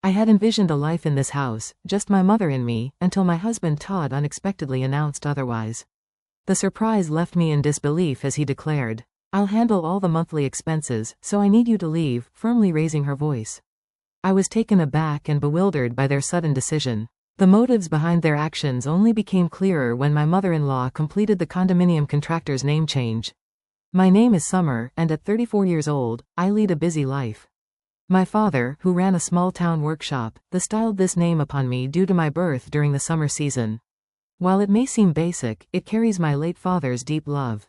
I had envisioned a life in this house, just my mother and me, until my husband Todd unexpectedly announced otherwise. The surprise left me in disbelief as he declared, "I'll handle all the monthly expenses, so I need you to leave," firmly raising her voice. I was taken aback and bewildered by their sudden decision. The motives behind their actions only became clearer when my mother-in-law completed the condominium contractor's name change. My name is Summer, and at 34 years old, I lead a busy life. My father, who ran a small-town workshop, bestowed this name upon me due to my birth during the summer season. While it may seem basic, it carries my late father's deep love.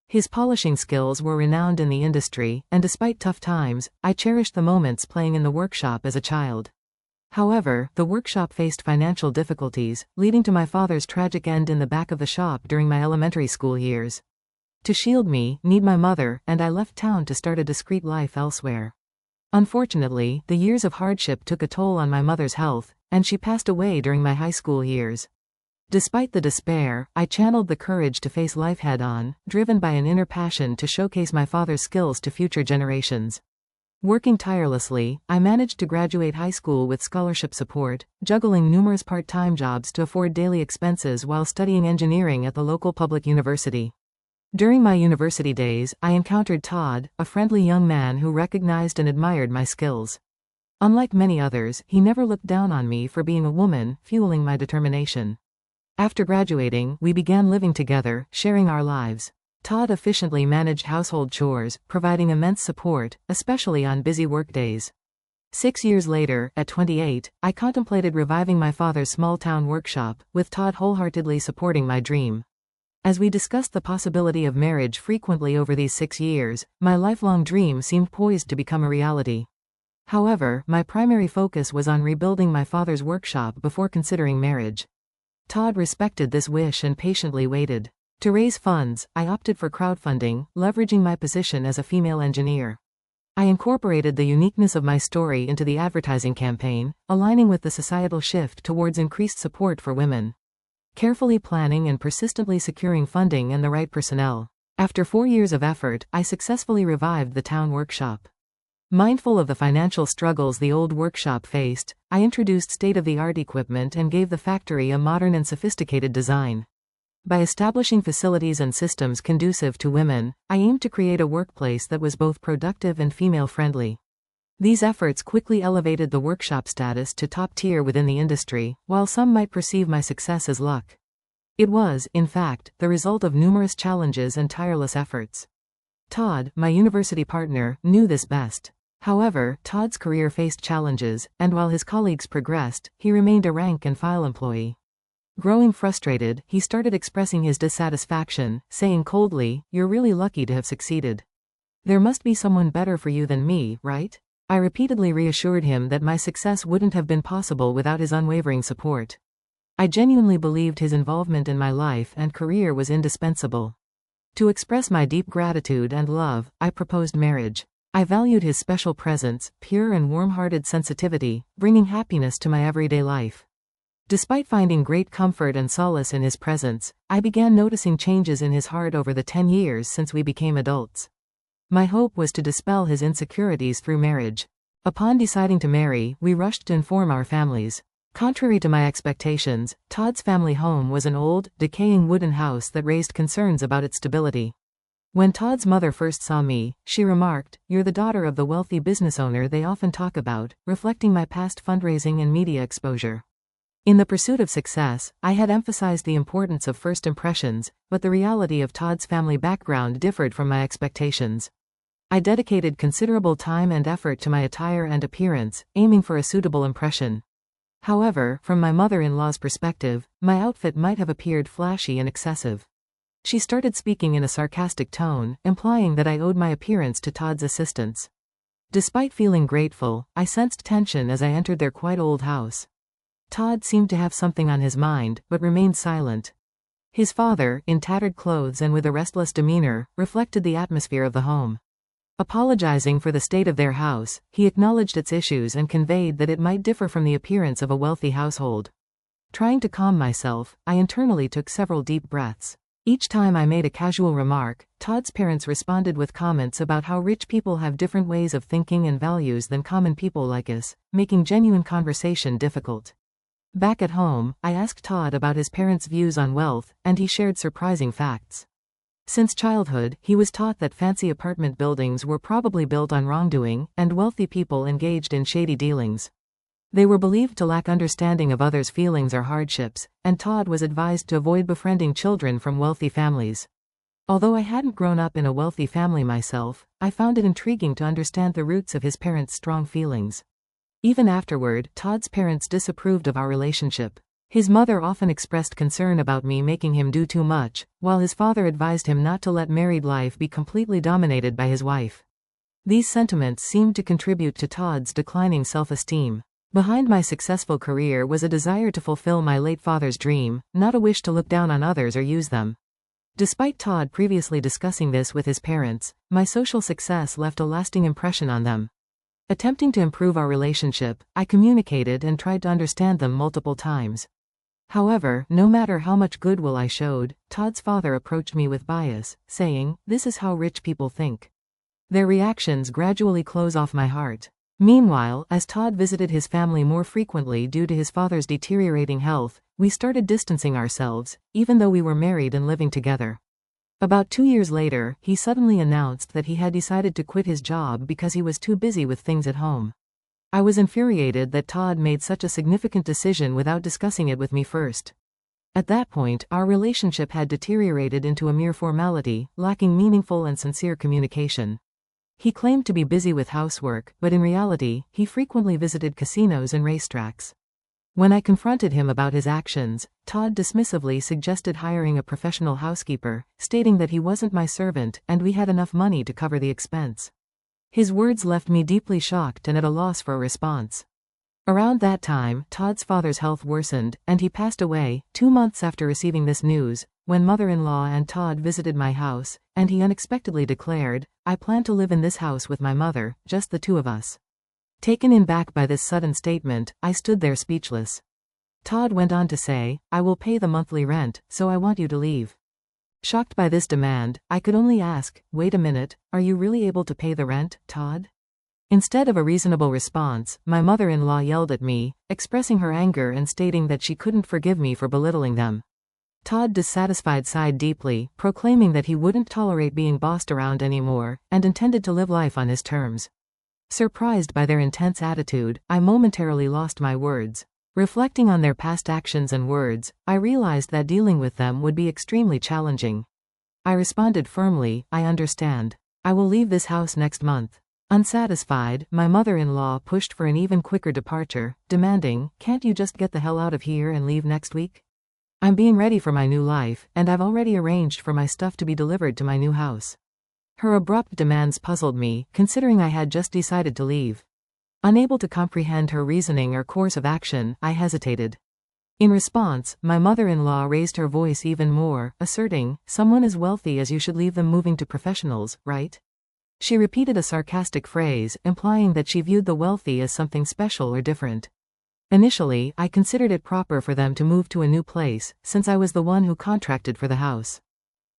His polishing skills were renowned in the industry, and despite tough times, I cherished the moments playing in the workshop as a child. However, the workshop faced financial difficulties, leading to my father's tragic end in the back of the shop during my elementary school years. To shield me, need my mother, and I left town to start a discreet life elsewhere. Unfortunately, the years of hardship took a toll on my mother's health, and she passed away during my high school years. Despite the despair, I channeled the courage to face life head-on, driven by an inner passion to showcase my father's skills to future generations. Working tirelessly, I managed to graduate high school with scholarship support, juggling numerous part-time jobs to afford daily expenses while studying engineering at the local public university. During my university days, I encountered Todd, a friendly young man who recognized and admired my skills. Unlike many others, he never looked down on me for being a woman, fueling my determination. After graduating, we began living together, sharing our lives. Todd efficiently managed household chores, providing immense support, especially on busy workdays. 6 years later, at 28, I contemplated reviving my father's small-town workshop, with Todd wholeheartedly supporting my dream. As we discussed the possibility of marriage frequently over these 6 years, my lifelong dream seemed poised to become a reality. However, my primary focus was on rebuilding my father's workshop before considering marriage. Todd respected this wish and patiently waited. To raise funds, I opted for crowdfunding, leveraging my position as a female engineer. I incorporated the uniqueness of my story into the advertising campaign, aligning with the societal shift towards increased support for women. Carefully planning and persistently securing funding and the right personnel. After 4 years of effort, I successfully revived the town workshop. Mindful of the financial struggles the old workshop faced, I introduced state-of-the-art equipment and gave the factory a modern and sophisticated design. By establishing facilities and systems conducive to women, I aimed to create a workplace that was both productive and female-friendly. These efforts quickly elevated the workshop status to top tier within the industry, while some might perceive my success as luck. It was, in fact, the result of numerous challenges and tireless efforts. Todd, my university partner, knew this best. However, Todd's career faced challenges, and while his colleagues progressed, he remained a rank-and-file employee. Growing frustrated, he started expressing his dissatisfaction, saying coldly, "You're really lucky to have succeeded. There must be someone better for you than me, right?" I repeatedly reassured him that my success wouldn't have been possible without his unwavering support. I genuinely believed his involvement in my life and career was indispensable. To express my deep gratitude and love, I proposed marriage. I valued his special presence, pure and warm-hearted sensitivity, bringing happiness to my everyday life. Despite finding great comfort and solace in his presence, I began noticing changes in his heart over the 10 years since we became adults. My hope was to dispel his insecurities through marriage. Upon deciding to marry, we rushed to inform our families. Contrary to my expectations, Todd's family home was an old, decaying wooden house that raised concerns about its stability. When Todd's mother first saw me, she remarked, "You're the daughter of the wealthy business owner they often talk about," reflecting my past fundraising and media exposure. In the pursuit of success, I had emphasized the importance of first impressions, but the reality of Todd's family background differed from my expectations. I dedicated considerable time and effort to my attire and appearance, aiming for a suitable impression. However, from my mother-in-law's perspective, my outfit might have appeared flashy and excessive. She started speaking in a sarcastic tone, implying that I owed my appearance to Todd's assistance. Despite feeling grateful, I sensed tension as I entered their quite old house. Todd seemed to have something on his mind, but remained silent. His father, in tattered clothes and with a restless demeanor, reflected the atmosphere of the home. Apologizing for the state of their house, he acknowledged its issues and conveyed that it might differ from the appearance of a wealthy household. Trying to calm myself, I internally took several deep breaths. Each time I made a casual remark, Todd's parents responded with comments about how rich people have different ways of thinking and values than common people like us, making genuine conversation difficult. Back at home, I asked Todd about his parents' views on wealth, and he shared surprising facts. Since childhood, he was taught that fancy apartment buildings were probably built on wrongdoing, and wealthy people engaged in shady dealings. They were believed to lack understanding of others' feelings or hardships, and Todd was advised to avoid befriending children from wealthy families. Although I hadn't grown up in a wealthy family myself, I found it intriguing to understand the roots of his parents' strong feelings. Even afterward, Todd's parents disapproved of our relationship. His mother often expressed concern about me making him do too much, while his father advised him not to let married life be completely dominated by his wife. These sentiments seemed to contribute to Todd's declining self-esteem. Behind my successful career was a desire to fulfill my late father's dream, not a wish to look down on others or use them. Despite Todd previously discussing this with his parents, my social success left a lasting impression on them. Attempting to improve our relationship, I communicated and tried to understand them multiple times. However, no matter how much goodwill I showed, Todd's father approached me with bias, saying, "This is how rich people think." Their reactions gradually close off my heart. Meanwhile, as Todd visited his family more frequently due to his father's deteriorating health, we started distancing ourselves, even though we were married and living together. About 2 years later, he suddenly announced that he had decided to quit his job because he was too busy with things at home. I was infuriated that Todd made such a significant decision without discussing it with me first. At that point, our relationship had deteriorated into a mere formality, lacking meaningful and sincere communication. He claimed to be busy with housework, but in reality, he frequently visited casinos and racetracks. When I confronted him about his actions, Todd dismissively suggested hiring a professional housekeeper, stating that he wasn't my servant and we had enough money to cover the expense. His words left me deeply shocked and at a loss for a response. Around that time, Todd's father's health worsened, and he passed away, 2 months after receiving this news, when mother-in-law and Todd visited my house, and he unexpectedly declared, "I plan to live in this house with my mother, just the two of us." Taken aback by this sudden statement, I stood there speechless. Todd went on to say, "I will pay the monthly rent, so I want you to leave." Shocked by this demand, I could only ask, "Wait a minute, are you really able to pay the rent, Todd?" Instead of a reasonable response, my mother-in-law yelled at me, expressing her anger and stating that she couldn't forgive me for belittling them. Todd, dissatisfied, sighed deeply, proclaiming that he wouldn't tolerate being bossed around anymore, and intended to live life on his terms. Surprised by their intense attitude, I momentarily lost my words. Reflecting on their past actions and words, I realized that dealing with them would be extremely challenging. I responded firmly, "I understand. I will leave this house next month." Unsatisfied, my mother-in-law pushed for an even quicker departure, demanding, "Can't you just get the hell out of here and leave next week? I'm being ready for my new life, and I've already arranged for my stuff to be delivered to my new house." Her abrupt demands puzzled me, considering I had just decided to leave. Unable to comprehend her reasoning or course of action, I hesitated. In response, my mother-in-law raised her voice even more, asserting, "Someone as wealthy as you should leave them moving to professionals, right?" She repeated a sarcastic phrase, implying that she viewed the wealthy as something special or different. Initially, I considered it proper for them to move to a new place, since I was the one who contracted for the house.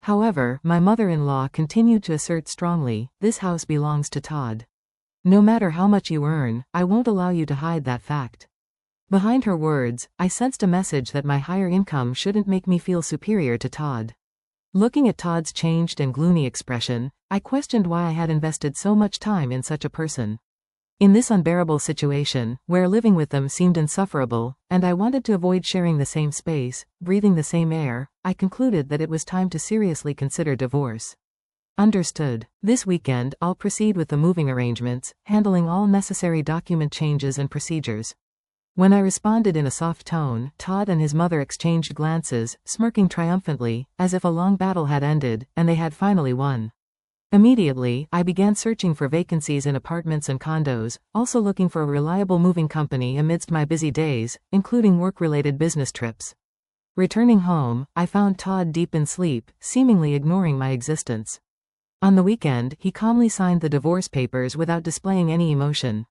However, my mother-in-law continued to assert strongly, "This house belongs to Todd. No matter how much you earn, I won't allow you to hide that fact." Behind her words, I sensed a message that my higher income shouldn't make me feel superior to Todd. Looking at Todd's changed and gloomy expression, I questioned why I had invested so much time in such a person. In this unbearable situation, where living with them seemed insufferable, and I wanted to avoid sharing the same space, breathing the same air, I concluded that it was time to seriously consider divorce. Understood. This weekend, I'll proceed with the moving arrangements, handling all necessary document changes and procedures. When I responded in a soft tone, Todd and his mother exchanged glances, smirking triumphantly, as if a long battle had ended, and they had finally won. Immediately, I began searching for vacancies in apartments and condos, also looking for a reliable moving company amidst my busy days, including work-related business trips. Returning home, I found Todd deep in sleep, seemingly ignoring my existence. On the weekend, he calmly signed the divorce papers without displaying any emotion.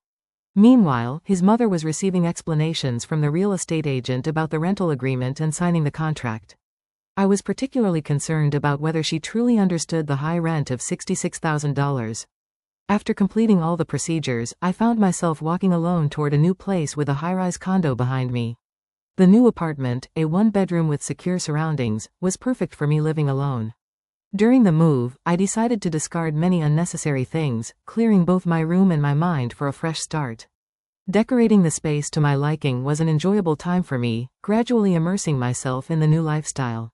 Meanwhile, his mother was receiving explanations from the real estate agent about the rental agreement and signing the contract. I was particularly concerned about whether she truly understood the high rent of $66,000. After completing all the procedures, I found myself walking alone toward a new place with a high-rise condo behind me. The new apartment, a one-bedroom with secure surroundings, was perfect for me living alone. During the move, I decided to discard many unnecessary things, clearing both my room and my mind for a fresh start. Decorating the space to my liking was an enjoyable time for me, gradually immersing myself in the new lifestyle.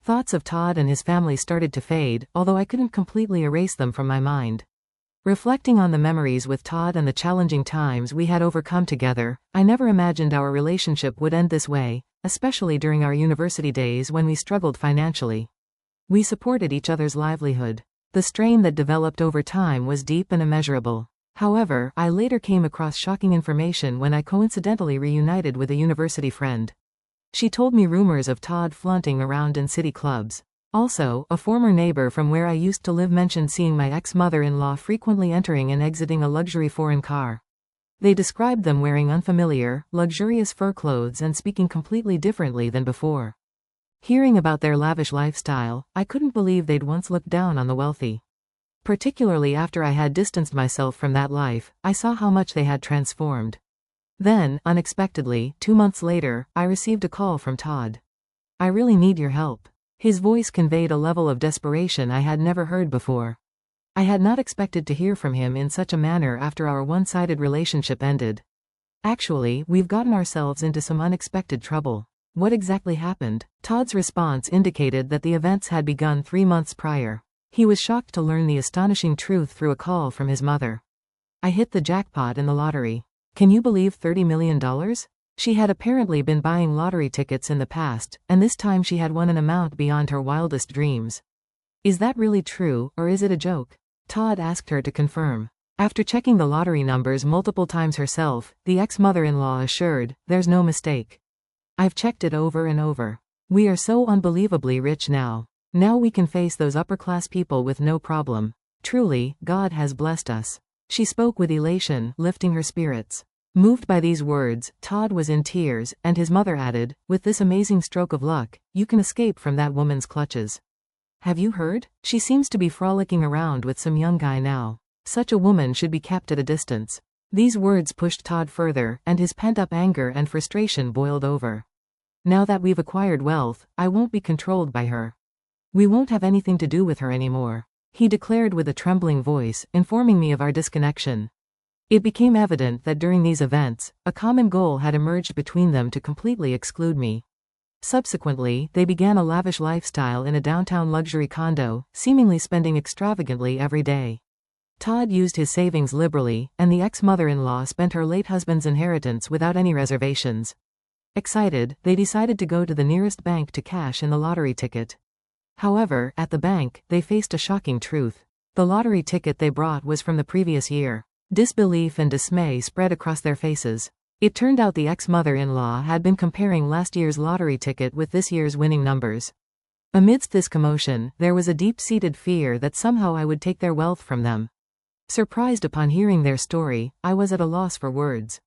Thoughts of Todd and his family started to fade, although I couldn't completely erase them from my mind. Reflecting on the memories with Todd and the challenging times we had overcome together, I never imagined our relationship would end this way, especially during our university days when we struggled financially. We supported each other's livelihood. The strain that developed over time was deep and immeasurable. However, I later came across shocking information when I coincidentally reunited with a university friend. She told me rumors of Todd flaunting around in city clubs. Also, a former neighbor from where I used to live mentioned seeing my ex-mother-in-law frequently entering and exiting a luxury foreign car. They described them wearing unfamiliar, luxurious fur clothes and speaking completely differently than before. Hearing about their lavish lifestyle, I couldn't believe they'd once looked down on the wealthy. Particularly after I had distanced myself from that life, I saw how much they had transformed. Then, unexpectedly, 2 months later, I received a call from Todd. "I really need your help." His voice conveyed a level of desperation I had never heard before. I had not expected to hear from him in such a manner after our one-sided relationship ended. "Actually, we've gotten ourselves into some unexpected trouble." "What exactly happened?" Todd's response indicated that the events had begun 3 months prior. He was shocked to learn the astonishing truth through a call from his mother. "I hit the jackpot in the lottery. Can you believe $30 million? She had apparently been buying lottery tickets in the past, and this time she had won an amount beyond her wildest dreams. "Is that really true, or is it a joke?" Todd asked her to confirm. After checking the lottery numbers multiple times herself, the ex-mother-in-law assured, "There's no mistake. I've checked it over and over. We are so unbelievably rich now. Now we can face those upper-class people with no problem. Truly, God has blessed us." She spoke with elation, lifting her spirits. Moved by these words, Todd was in tears, and his mother added, "With this amazing stroke of luck, you can escape from that woman's clutches. Have you heard? She seems to be frolicking around with some young guy now. Such a woman should be kept at a distance." These words pushed Todd further, and his pent-up anger and frustration boiled over. "Now that we've acquired wealth, I won't be controlled by her. We won't have anything to do with her anymore," he declared with a trembling voice, informing me of our disconnection. It became evident that during these events, a common goal had emerged between them to completely exclude me. Subsequently, they began a lavish lifestyle in a downtown luxury condo, seemingly spending extravagantly every day. Todd used his savings liberally, and the ex-mother-in-law spent her late husband's inheritance without any reservations. Excited, they decided to go to the nearest bank to cash in the lottery ticket. However, at the bank, they faced a shocking truth. The lottery ticket they brought was from the previous year. Disbelief and dismay spread across their faces. It turned out the ex-mother-in-law had been comparing last year's lottery ticket with this year's winning numbers. Amidst this commotion, there was a deep-seated fear that somehow I would take their wealth from them. Surprised upon hearing their story, I was at a loss for words.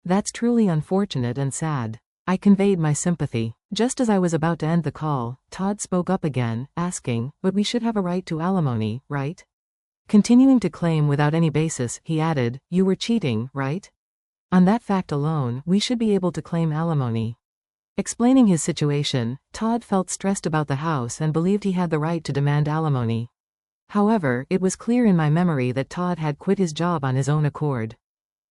"That's truly unfortunate and sad." I conveyed my sympathy. Just as I was about to end the call, Todd spoke up again, asking, "But we should have a right to alimony, right?" Continuing to claim without any basis, he added, "You were cheating, right? On that fact alone, we should be able to claim alimony." Explaining his situation, Todd felt stressed about the house and believed he had the right to demand alimony. However, it was clear in my memory that Todd had quit his job on his own accord.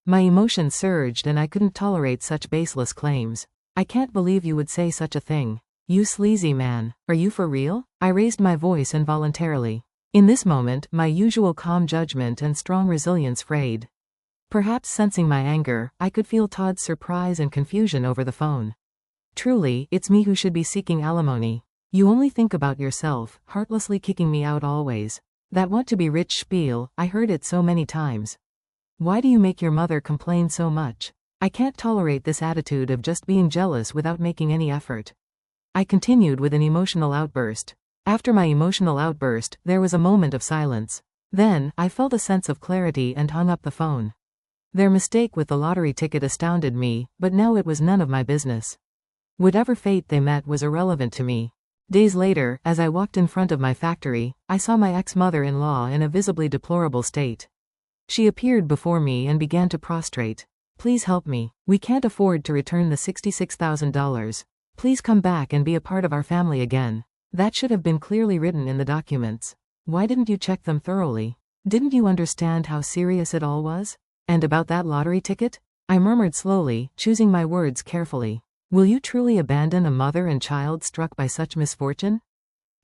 My emotions surged and I couldn't tolerate such baseless claims. "I can't believe you would say such a thing. You sleazy man. Are you for real?" I raised my voice involuntarily. In this moment, my usual calm judgment and strong resilience frayed. Perhaps sensing my anger, I could feel Todd's surprise and confusion over the phone. "Truly, it's me who should be seeking alimony. You only think about yourself, heartlessly kicking me out always. That want to be rich spiel, I heard it so many times. Why do you make your mother complain so much? I can't tolerate this attitude of just being jealous without making any effort." I continued with an emotional outburst. After my emotional outburst, there was a moment of silence. Then, I felt a sense of clarity and hung up the phone. Their mistake with the lottery ticket astounded me, but now it was none of my business. Whatever fate they met was irrelevant to me. Days later, as I walked in front of my factory, I saw my ex-mother-in-law in a visibly deplorable state. She appeared before me and began to prostrate. Please help me. We can't afford to return the $66,000. Please come back and be a part of our family again. That should have been clearly written in the documents. Why didn't you check them thoroughly? Didn't you understand how serious it all was? And about that lottery ticket? I murmured slowly, choosing my words carefully. Will you truly abandon a mother and child struck by such misfortune?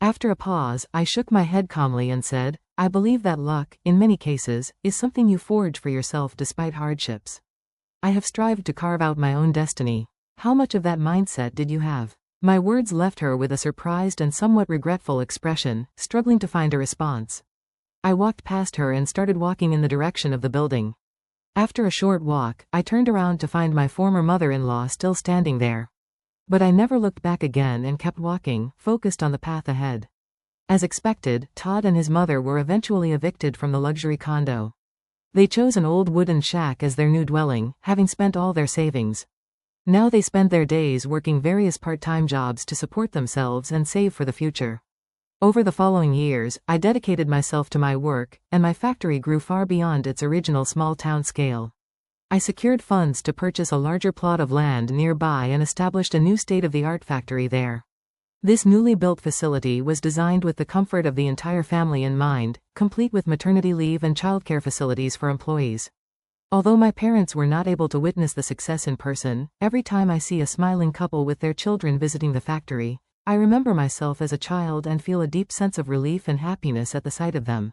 After a pause, I shook my head calmly and said, I believe that luck, in many cases, is something you forge for yourself despite hardships. I have strived to carve out my own destiny. How much of that mindset did you have? My words left her with a surprised and somewhat regretful expression, struggling to find a response. I walked past her and started walking in the direction of the building. After a short walk, I turned around to find my former mother-in-law still standing there. But I never looked back again and kept walking, focused on the path ahead. As expected, Todd and his mother were eventually evicted from the luxury condo. They chose an old wooden shack as their new dwelling, having spent all their savings. Now they spend their days working various part-time jobs to support themselves and save for the future. Over the following years, I dedicated myself to my work, and my factory grew far beyond its original small-town scale. I secured funds to purchase a larger plot of land nearby and established a new state-of-the-art factory there. This newly built facility was designed with the comfort of the entire family in mind, complete with maternity leave and childcare facilities for employees. Although my parents were not able to witness the success in person, every time I see a smiling couple with their children visiting the factory, I remember myself as a child and feel a deep sense of relief and happiness at the sight of them.